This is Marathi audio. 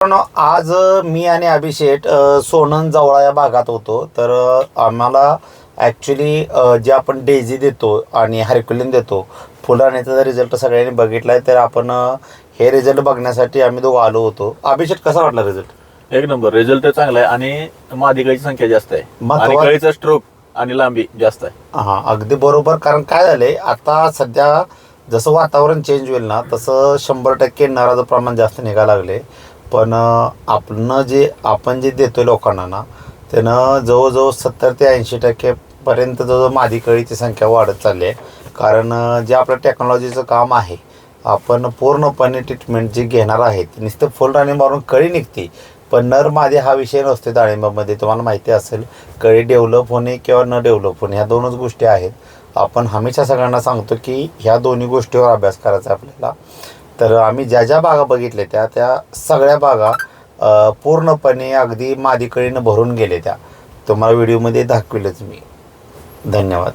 पण आज मी आणि अभिषेक सोनन जवळा या भागात होतो. तर आम्हाला ॲक्च्युली जे आपण डेझी देतो आणि हरक्युलिन देतो, फुलाण्याचा जर रिझल्ट सगळ्यांनी बघितला आहे. तर आपण हे रिझल्ट बघण्यासाठी आम्ही दोघं आलो होतो. अभिषेक, कसा वाटला रिझल्ट? एक नंबर रिझल्ट चांगला आहे आणि मादी गाईची संख्या जास्त आहे आणि महत्वाचं गाईचा स्ट्रोक आणि लांबी जास्त आहे. हां, अगदी बरोबर. कारण काय झालंय, आता सध्या जसं वातावरण चेंज होईल ना, तसं 100% नराचं प्रमाण जास्त निघायला लागले. पण आपण जे देतो लोकांना ना, त्यानं जवळजवळ 70 ते 80% जवळजवळ मादी कळीची संख्या वाढत चालली आहे. कारण जे आपलं टेक्नॉलॉजीचं काम आहे, आपण पूर्णपणे ट्रीटमेंट जे घेणार आहे, ते नुसतं फुलराणी मारून कळी निघते. पण नर मादी हा विषय नसतो डाळिंबामध्ये. तुम्हाला माहिती असेल, कळी डेव्हलप होणे किंवा न डेव्हलप होणे ह्या दोनच गोष्टी आहेत. आपण हमेशा सगळ्यांना सांगतो की ह्या दोन्ही गोष्टीवर अभ्यास करायचा आपल्याला. तर आम्ही ज्या ज्या बागा बघितल्या त्या सगळ्या बागा पूर्णपणे अगदी मादी कळीनं भरून गेले. त्या तुम्हाला व्हिडिओमध्ये दाखविलंच मी. धन्यवाद.